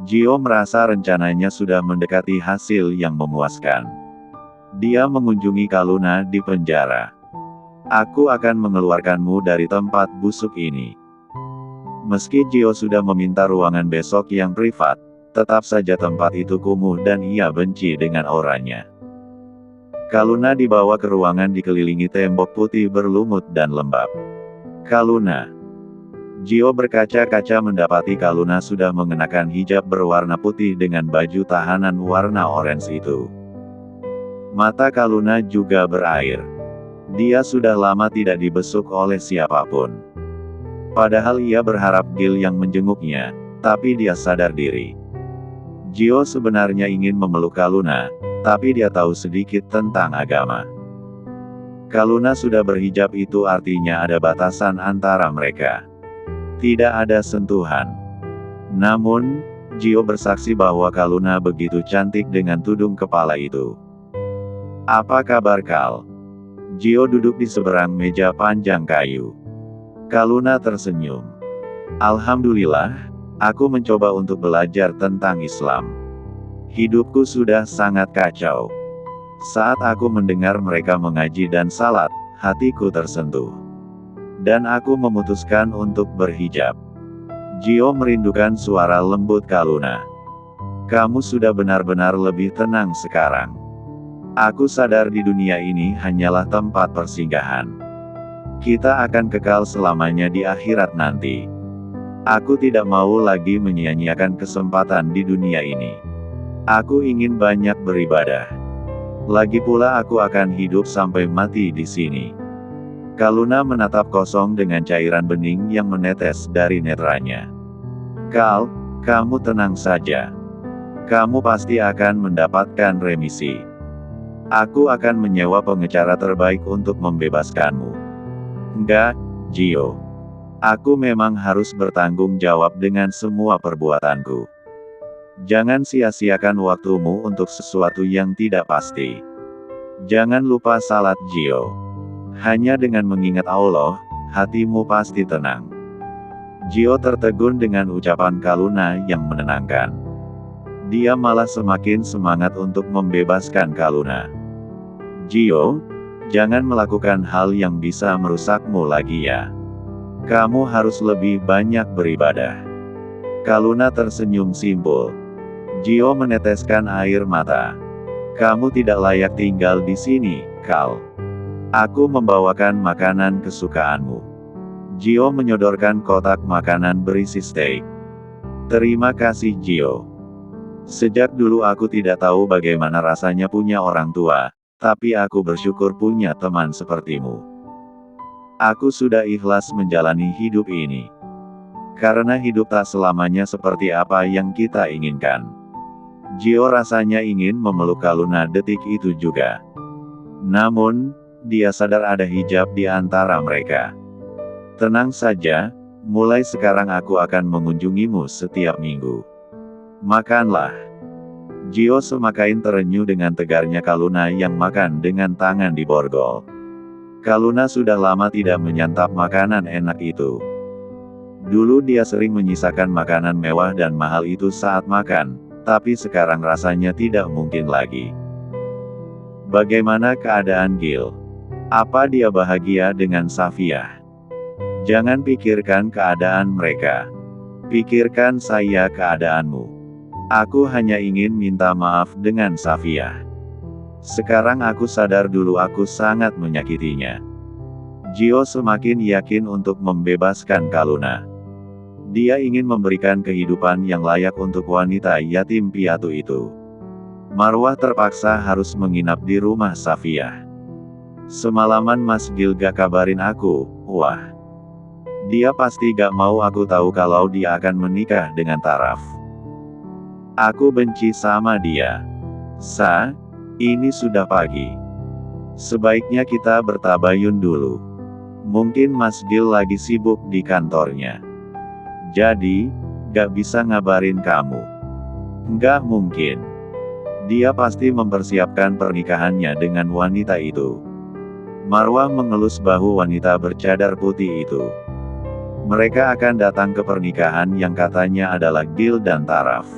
Gio merasa rencananya sudah mendekati hasil yang memuaskan. Dia mengunjungi Kaluna di penjara. Aku akan mengeluarkanmu dari tempat busuk ini. Meski Gio sudah meminta ruangan besok yang privat, tetap saja tempat itu kumuh dan ia benci dengan auranya. Kaluna dibawa ke ruangan dikelilingi tembok putih berlumut dan lembab. Kaluna. Gio berkaca-kaca mendapati Kaluna sudah mengenakan hijab berwarna putih dengan baju tahanan warna orange itu. Mata Kaluna juga berair. Dia sudah lama tidak dibesuk oleh siapapun. Padahal ia berharap Gil yang menjenguknya, tapi dia sadar diri. Gio sebenarnya ingin memeluk Kaluna, tapi dia tahu sedikit tentang agama. Kaluna sudah berhijab itu artinya ada batasan antara mereka. Tidak ada sentuhan. Namun, Gio bersaksi bahwa Kaluna begitu cantik dengan tudung kepala itu. Apa kabar Kal? Gio duduk di seberang meja panjang kayu. Kaluna tersenyum. Alhamdulillah, aku mencoba untuk belajar tentang Islam. Hidupku sudah sangat kacau. Saat aku mendengar mereka mengaji dan salat, hatiku tersentuh. Dan aku memutuskan untuk berhijab. Gio merindukan suara lembut Kaluna. Kamu sudah benar-benar lebih tenang sekarang. Aku sadar di dunia ini hanyalah tempat persinggahan. Kita akan kekal selamanya di akhirat nanti. Aku tidak mau lagi menyia-nyiakan kesempatan di dunia ini. Aku ingin banyak beribadah. Lagi pula aku akan hidup sampai mati di sini. Kaluna menatap kosong dengan cairan bening yang menetes dari netranya. Kal, kamu tenang saja. Kamu pasti akan mendapatkan remisi. Aku akan menyewa pengacara terbaik untuk membebaskanmu. Enggak, Gio. Aku memang harus bertanggung jawab dengan semua perbuatanku. Jangan sia-siakan waktumu untuk sesuatu yang tidak pasti. Jangan lupa salat Gio. Hanya dengan mengingat Allah, hatimu pasti tenang. Gio tertegun dengan ucapan Kaluna yang menenangkan. Dia malah semakin semangat untuk membebaskan Kaluna. Gio, jangan melakukan hal yang bisa merusakmu lagi ya. Kamu harus lebih banyak beribadah. Kaluna tersenyum simpul. Gio meneteskan air mata. Kamu tidak layak tinggal di sini, Kal. Aku membawakan makanan kesukaanmu. Gio menyodorkan kotak makanan berisi steak. Terima kasih Gio. Sejak dulu aku tidak tahu bagaimana rasanya punya orang tua, tapi aku bersyukur punya teman sepertimu. Aku sudah ikhlas menjalani hidup ini. Karena hidup tak selamanya seperti apa yang kita inginkan. Gio rasanya ingin memeluk Kaluna detik itu juga. Namun, dia sadar ada hijab di antara mereka. Tenang saja, mulai sekarang aku akan mengunjungimu setiap minggu. Makanlah. Gio semakin terenyuh dengan tegarnya Kaluna yang makan dengan tangan di borgol. Kaluna sudah lama tidak menyantap makanan enak itu. Dulu dia sering menyisakan makanan mewah dan mahal itu saat makan, tapi sekarang rasanya tidak mungkin lagi. Bagaimana keadaan Gil? Apa dia bahagia dengan Safia? Jangan pikirkan keadaan mereka. Pikirkan saya keadaanmu. Aku hanya ingin minta maaf dengan Safia. Sekarang aku sadar dulu aku sangat menyakitinya. Gio semakin yakin untuk membebaskan Kaluna. Dia ingin memberikan kehidupan yang layak untuk wanita yatim piatu itu. Marwah terpaksa harus menginap di rumah Safia. Semalaman Mas Gil gak kabarin aku, wah. Dia pasti gak mau aku tahu kalau dia akan menikah dengan Taraf. Aku benci sama dia. Ini sudah pagi. Sebaiknya kita bertabayun dulu. Mungkin Mas Gil lagi sibuk di kantornya. Jadi, gak bisa ngabarin kamu. Nggak mungkin. Dia pasti mempersiapkan pernikahannya dengan wanita itu. Marwah mengelus bahu wanita bercadar putih itu. Mereka akan datang ke pernikahan yang katanya adalah Gil dan Taraf.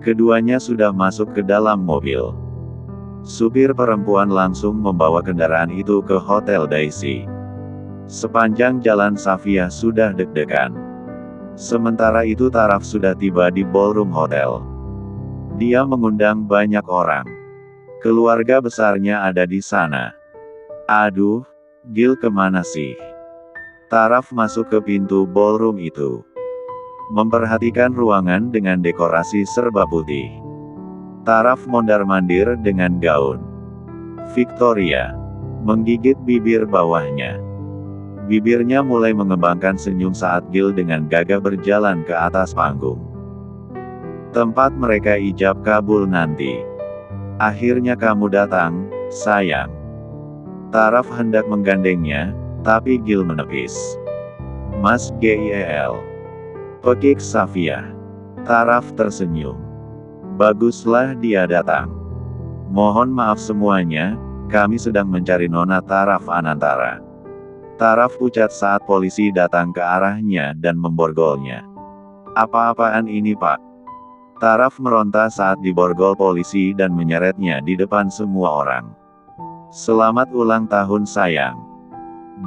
Keduanya sudah masuk ke dalam mobil. Supir perempuan langsung membawa kendaraan itu ke Hotel Daisy. Sepanjang jalan Safia sudah deg-degan. Sementara itu Taraf sudah tiba di ballroom hotel. Dia mengundang banyak orang. Keluarga besarnya ada di sana. Aduh, Gil kemana sih? Taraf masuk ke pintu ballroom itu. Memperhatikan ruangan dengan dekorasi serba putih. Taraf mondar-mandir dengan gaun Victoria. Menggigit bibir bawahnya. Bibirnya mulai mengembangkan senyum saat Gil dengan gagah berjalan ke atas panggung. Tempat mereka ijab kabul nanti. Akhirnya kamu datang, sayang. Taraf hendak menggandengnya, tapi Gil menepis. Mas Gil. Pekik Safia. Taraf tersenyum. Baguslah dia datang. Mohon maaf semuanya, kami sedang mencari Nona Taraf Anantara. Taraf pucat saat polisi datang ke arahnya dan memborgolnya. Apa-apaan ini Pak? Taraf meronta saat diborgol polisi dan menyeretnya di depan semua orang. Selamat ulang tahun sayang.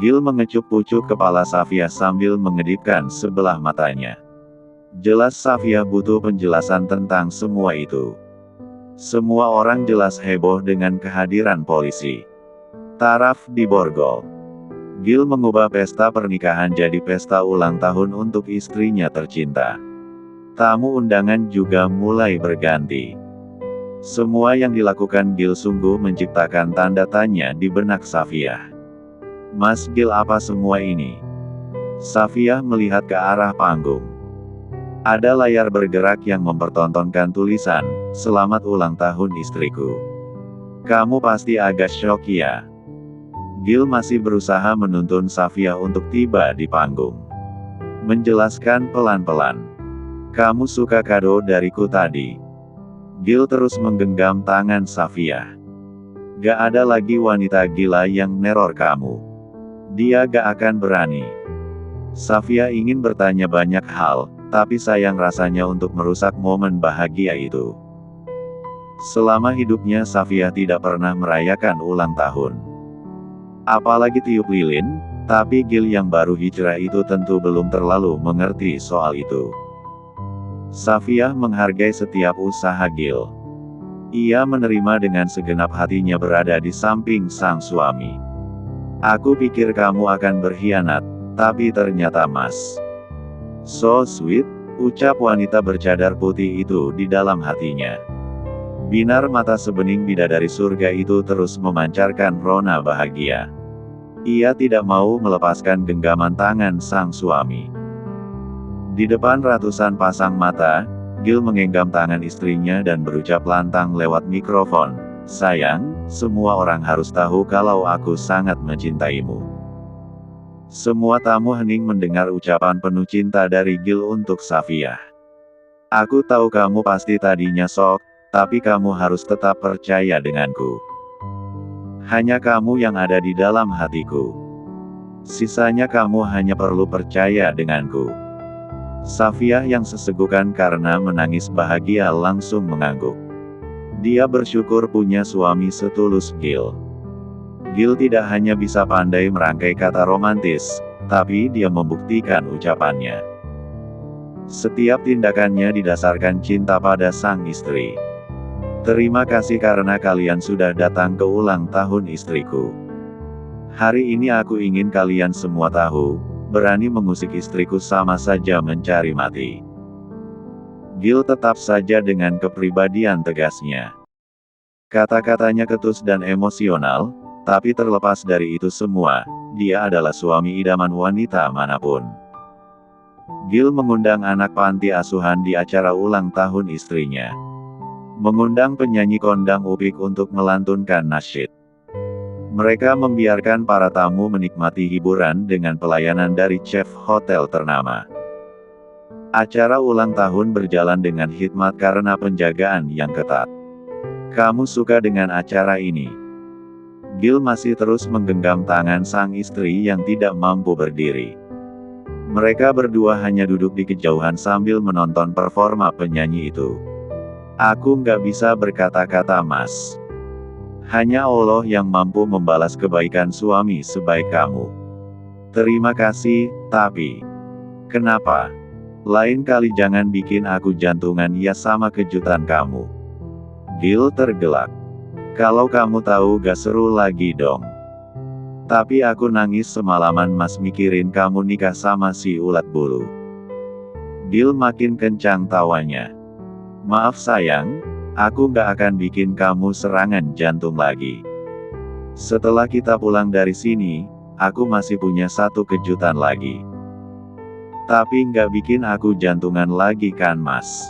Gil mengecup pucuk kepala Safia sambil mengedipkan sebelah matanya. Jelas Safia butuh penjelasan tentang semua itu. Semua orang jelas heboh dengan kehadiran polisi. Taraf diborgol. Gil mengubah pesta pernikahan jadi pesta ulang tahun untuk istrinya tercinta. Tamu undangan juga mulai berganti. Semua yang dilakukan Gil sungguh menciptakan tanda tanya di benak Safia. Mas Gil, apa semua ini? Safia melihat ke arah panggung. Ada layar bergerak yang mempertontonkan tulisan, "Selamat ulang tahun istriku." Kamu pasti agak syok ya? Gil masih berusaha menuntun Safia untuk tiba di panggung. Menjelaskan pelan-pelan. Kamu suka kado dariku tadi. Gil terus menggenggam tangan Safia. Gak ada lagi wanita gila yang neror kamu. Dia gak akan berani. Safia ingin bertanya banyak hal, tapi sayang rasanya untuk merusak momen bahagia itu. Selama hidupnya Safia tidak pernah merayakan ulang tahun. Apalagi tiup lilin, tapi Gil yang baru hijrah itu tentu belum terlalu mengerti soal itu. Safia menghargai setiap usaha Gil. Ia menerima dengan segenap hatinya berada di samping sang suami. Aku pikir kamu akan berkhianat, tapi ternyata Mas. So sweet, ucap wanita bercadar putih itu di dalam hatinya. Binar mata sebening bidadari surga itu terus memancarkan rona bahagia. Ia tidak mau melepaskan genggaman tangan sang suami. Di depan ratusan pasang mata, Gil menggenggam tangan istrinya dan berucap lantang lewat mikrofon, "Sayang, semua orang harus tahu kalau aku sangat mencintaimu." Semua tamu hening mendengar ucapan penuh cinta dari Gil untuk Safia. Aku tahu kamu pasti tadinya shock, tapi kamu harus tetap percaya denganku. Hanya kamu yang ada di dalam hatiku. Sisanya kamu hanya perlu percaya denganku. Safia yang sesegukan karena menangis bahagia langsung mengangguk. Dia bersyukur punya suami setulus Gil. Gil tidak hanya bisa pandai merangkai kata romantis, tapi dia membuktikan ucapannya. Setiap tindakannya didasarkan cinta pada sang istri. Terima kasih karena kalian sudah datang ke ulang tahun istriku. Hari ini aku ingin kalian semua tahu, berani mengusik istriku sama saja mencari mati. Gil tetap saja dengan kepribadian tegasnya. Kata-katanya ketus dan emosional, tapi terlepas dari itu semua, dia adalah suami idaman wanita manapun. Gil mengundang anak panti asuhan di acara ulang tahun istrinya. Mengundang penyanyi kondang Upik untuk melantunkan nasyid. Mereka membiarkan para tamu menikmati hiburan dengan pelayanan dari chef hotel ternama. Acara ulang tahun berjalan dengan hikmat karena penjagaan yang ketat. Kamu suka dengan acara ini? Gil masih terus menggenggam tangan sang istri yang tidak mampu berdiri. Mereka berdua hanya duduk di kejauhan sambil menonton performa penyanyi itu. Aku nggak bisa berkata-kata, Mas. Hanya Allah yang mampu membalas kebaikan suami sebaik kamu. Terima kasih, tapi kenapa? Lain kali jangan bikin aku jantungan ya sama kejutan kamu. Gil tergelak. Kalau kamu tahu gak seru lagi dong. Tapi aku nangis semalaman Mas mikirin kamu nikah sama si ulat bulu. Gil makin kencang tawanya. Maaf sayang, aku gak akan bikin kamu serangan jantung lagi. Setelah kita pulang dari sini, aku masih punya satu kejutan lagi. Tapi nggak bikin aku jantungan lagi kan Mas?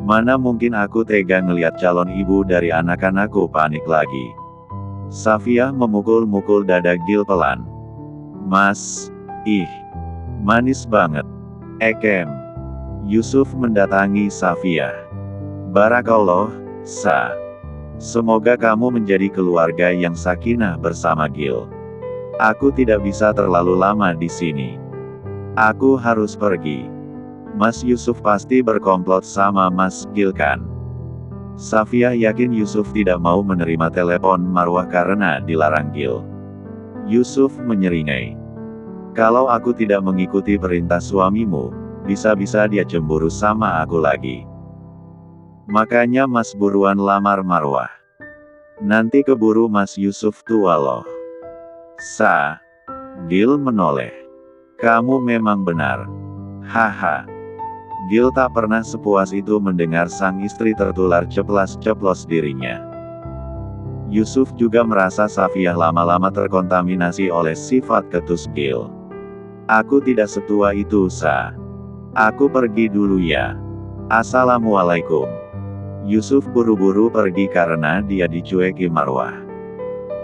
Mana mungkin aku tega ngeliat calon ibu dari anak-anakku panik lagi. Safia memukul-mukul dada Gil pelan. Mas, manis banget. Ekem. Yusuf mendatangi Safia. Barakallah, Sa. Semoga kamu menjadi keluarga yang sakinah bersama Gil. Aku tidak bisa terlalu lama di sini. Aku harus pergi. Mas Yusuf pasti berkomplot sama Mas Gil kan? Safia yakin Yusuf tidak mau menerima telepon Marwah karena dilarang Gil. Yusuf menyeringai. Kalau aku tidak mengikuti perintah suamimu, bisa-bisa dia cemburu sama aku lagi. Makanya Mas buruan lamar Marwah. Nanti keburu Mas Yusuf tua loh. Sa. Gil menoleh. Kamu memang benar. Haha. Gil tak pernah sepuas itu mendengar sang istri tertular ceplas-ceplos dirinya. Yusuf juga merasa Safia lama-lama terkontaminasi oleh sifat ketus Gil. Aku tidak setua itu, Sa. Aku pergi dulu ya. Assalamualaikum. Yusuf buru-buru pergi karena dia dicueki Marwah.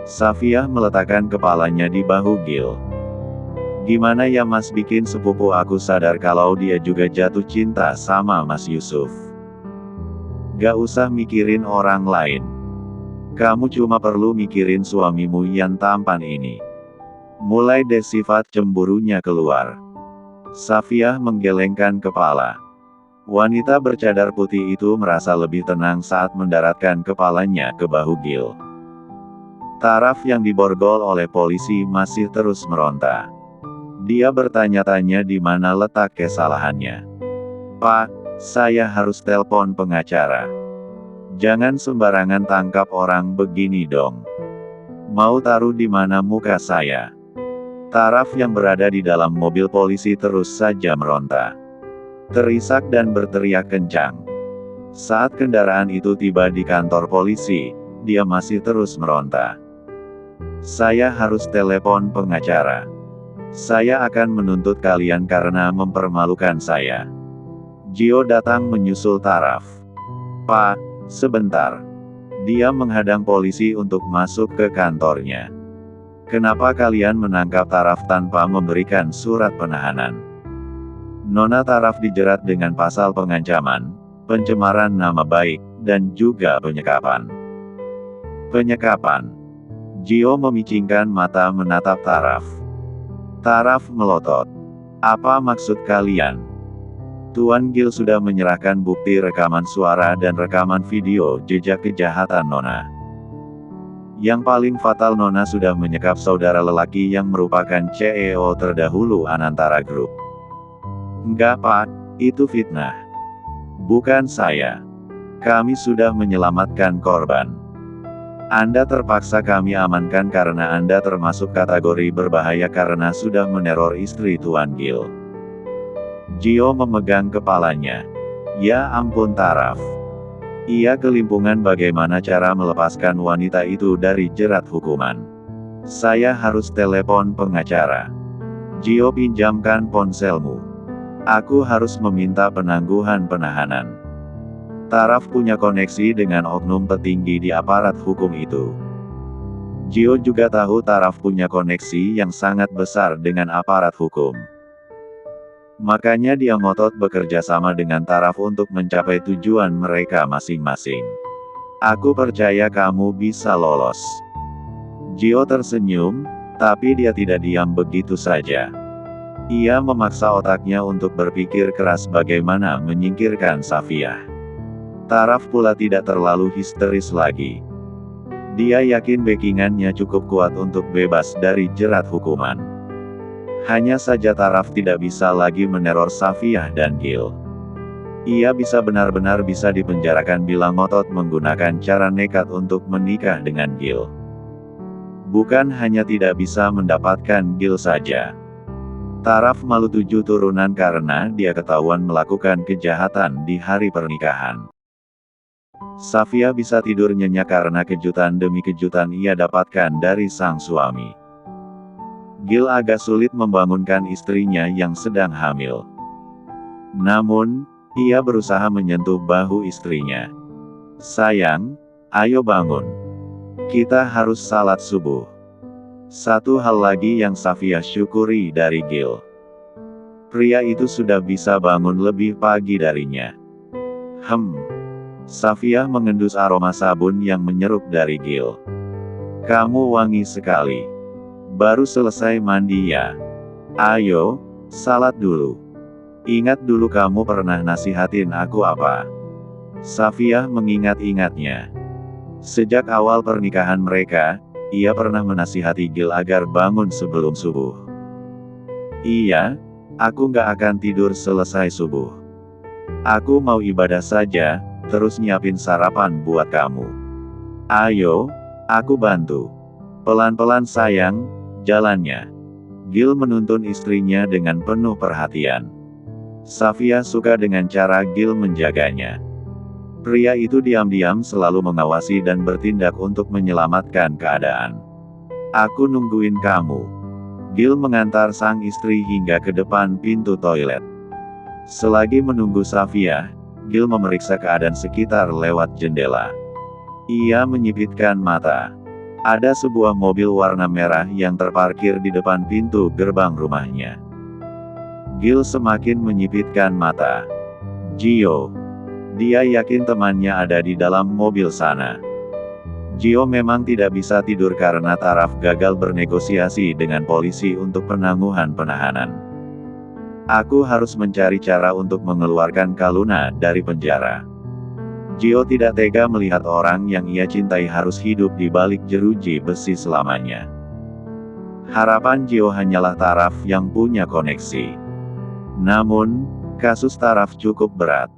Safia meletakkan kepalanya di bahu Gil. Gimana ya Mas bikin sepupu aku sadar kalau dia juga jatuh cinta sama Mas Yusuf. Gak usah mikirin orang lain. Kamu cuma perlu mikirin suamimu yang tampan ini. Mulai deh sifat cemburunya keluar. Safia menggelengkan kepala. Wanita bercadar putih itu merasa lebih tenang saat mendaratkan kepalanya ke bahu Gil. Taraf yang diborgol oleh polisi masih terus meronta. Dia bertanya-tanya di mana letak kesalahannya. Pak, saya harus telepon pengacara. Jangan sembarangan tangkap orang begini dong. Mau taruh di mana muka saya? Taraf yang berada di dalam mobil polisi terus saja meronta. Terisak dan berteriak kencang. Saat kendaraan itu tiba di kantor polisi, dia masih terus meronta. Saya harus telepon pengacara. Saya akan menuntut kalian karena mempermalukan saya. Gio datang menyusul Taraf. Pak, sebentar. Dia menghadang polisi untuk masuk ke kantornya. Kenapa kalian menangkap Taraf tanpa memberikan surat penahanan? Nona Taraf dijerat dengan pasal pengancaman, pencemaran nama baik, dan juga penyekapan. Penyekapan. Gio memicingkan mata menatap Taraf. Taraf melotot. Apa maksud kalian? Tuan Gil sudah menyerahkan bukti rekaman suara dan rekaman video jejak kejahatan Nona. Yang paling fatal Nona sudah menyekap saudara lelaki yang merupakan CEO terdahulu Anantara Group. Enggak Pak, itu fitnah. Bukan saya. Kami sudah menyelamatkan korban. Anda terpaksa kami amankan karena Anda termasuk kategori berbahaya karena sudah meneror istri Tuan Gil. Gio memegang kepalanya. Ya ampun Taraf. Ia kelimpungan bagaimana cara melepaskan wanita itu dari jerat hukuman. Saya harus telepon pengacara. Gio pinjamkan ponselmu. Aku harus meminta penangguhan penahanan. Taraf punya koneksi dengan oknum petinggi di aparat hukum itu. Gio juga tahu Taraf punya koneksi yang sangat besar dengan aparat hukum. Makanya dia ngotot bekerja sama dengan Taraf untuk mencapai tujuan mereka masing-masing. Aku percaya kamu bisa lolos. Gio tersenyum, tapi dia tidak diam begitu saja. Ia memaksa otaknya untuk berpikir keras bagaimana menyingkirkan Safia. Taraf pula tidak terlalu histeris lagi. Dia yakin backingannya cukup kuat untuk bebas dari jerat hukuman. Hanya saja Taraf tidak bisa lagi meneror Safiah dan Gil. Ia benar-benar bisa dipenjarakan bila ngotot menggunakan cara nekat untuk menikah dengan Gil. Bukan hanya tidak bisa mendapatkan Gil saja. Taraf malu 7 turunan karena dia ketahuan melakukan kejahatan di hari pernikahan. Safiah bisa tidur nyenyak karena kejutan demi kejutan ia dapatkan dari sang suami. Gil agak sulit membangunkan istrinya yang sedang hamil. Namun, ia berusaha menyentuh bahu istrinya. "Sayang, ayo bangun. Kita harus salat subuh." Satu hal lagi yang Safiah syukuri dari Gil. Pria itu sudah bisa bangun lebih pagi darinya. Safiah mengendus aroma sabun yang menyeruk dari Gil. "Kamu wangi sekali. Baru selesai mandi ya? Ayo, salat dulu. Ingat dulu kamu pernah nasihatin aku apa?" Safiah mengingat-ingatnya. Sejak awal pernikahan mereka, ia pernah menasihati Gil agar bangun sebelum subuh. "Iya, aku nggak akan tidur selesai subuh. Aku mau ibadah saja, terus nyiapin sarapan buat kamu. Ayo, aku bantu. Pelan-pelan sayang, jalannya." Gil menuntun istrinya dengan penuh perhatian. Safiah suka dengan cara Gil menjaganya. Pria itu diam-diam selalu mengawasi dan bertindak untuk menyelamatkan keadaan. "Aku nungguin kamu." Gil mengantar sang istri hingga ke depan pintu toilet. Selagi menunggu Safiah, Gil memeriksa keadaan sekitar lewat jendela. Ia menyipitkan mata. Ada sebuah mobil warna merah yang terparkir di depan pintu gerbang rumahnya. Gil semakin menyipitkan mata. Gio. Dia yakin temannya ada di dalam mobil sana. Gio memang tidak bisa tidur karena Taraf gagal bernegosiasi dengan polisi untuk penangguhan penahanan. "Aku harus mencari cara untuk mengeluarkan Kaluna dari penjara." Gio tidak tega melihat orang yang ia cintai harus hidup di balik jeruji besi selamanya. Harapan Gio hanyalah Taraf yang punya koneksi. Namun, kasus Taraf cukup berat.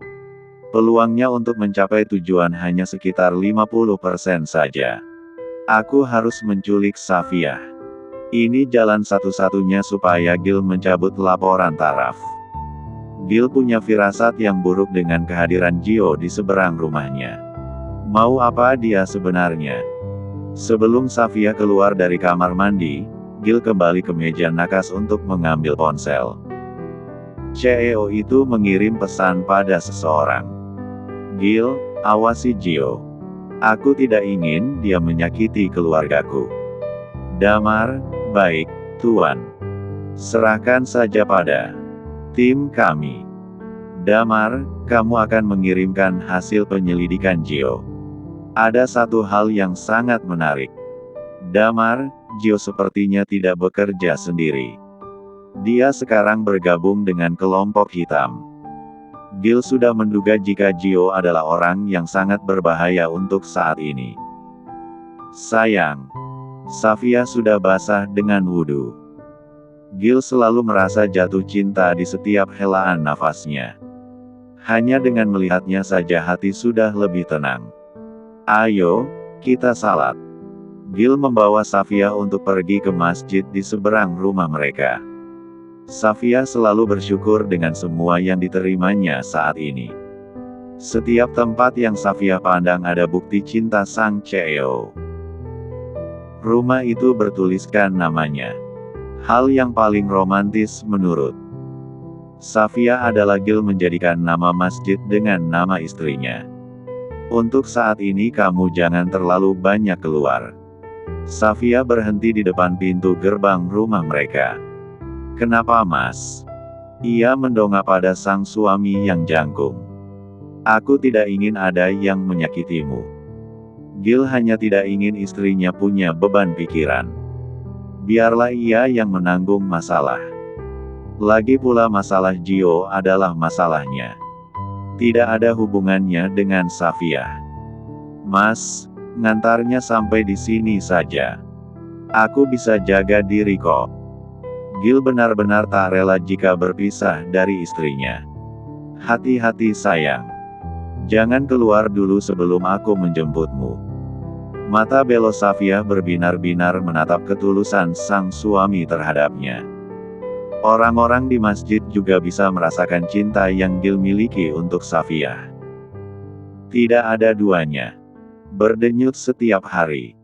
Peluangnya untuk mencapai tujuan hanya sekitar 50% saja. "Aku harus menculik Safiah. Ini jalan satu-satunya supaya Gil mencabut laporan Taraf." Gil punya firasat yang buruk dengan kehadiran Gio di seberang rumahnya. Mau apa dia sebenarnya? Sebelum Safiah keluar dari kamar mandi, Gil kembali ke meja nakas untuk mengambil ponsel. CEO itu mengirim pesan pada seseorang. "Gil, awasi Gio. Aku tidak ingin dia menyakiti keluargaku." Damar, "Baik, Tuan. Serahkan saja pada tim kami." Damar, "Kamu akan mengirimkan hasil penyelidikan Gio. Ada satu hal yang sangat menarik." Damar, "Gio sepertinya tidak bekerja sendiri. Dia sekarang bergabung dengan kelompok hitam." Gil sudah menduga jika Gio adalah orang yang sangat berbahaya untuk saat ini. "Sayang, Safiah sudah basah dengan wudhu." Gil selalu merasa jatuh cinta di setiap helaan nafasnya. Hanya dengan melihatnya saja hati sudah lebih tenang. "Ayo, kita salat." Gil membawa Safiah untuk pergi ke masjid di seberang rumah mereka. Safiah selalu bersyukur dengan semua yang diterimanya saat ini. Setiap tempat yang Safiah pandang ada bukti cinta sang CEO. Rumah itu bertuliskan namanya. Hal yang paling romantis menurut Safiah adalah Gil menjadikan nama masjid dengan nama istrinya. "Untuk saat ini kamu jangan terlalu banyak keluar." Safiah berhenti di depan pintu gerbang rumah mereka. "Kenapa Mas?" Ia mendongak pada sang suami yang jangkung. "Aku tidak ingin ada yang menyakitimu." Gil hanya tidak ingin istrinya punya beban pikiran. Biarlah ia yang menanggung masalah. Lagi pula masalah Gio adalah masalahnya. Tidak ada hubungannya dengan Safiyah. Mas, ngantarnya sampai di sini saja. Aku bisa jaga diri kok. Gil benar-benar tak rela jika berpisah dari istrinya. Hati-hati sayang. Jangan keluar dulu sebelum aku menjemputmu. Mata belo Safiyah berbinar-binar menatap ketulusan sang suami terhadapnya. Orang-orang di masjid juga bisa merasakan cinta yang Gil miliki untuk Safiyah. Tidak ada duanya. Berdenyut setiap hari.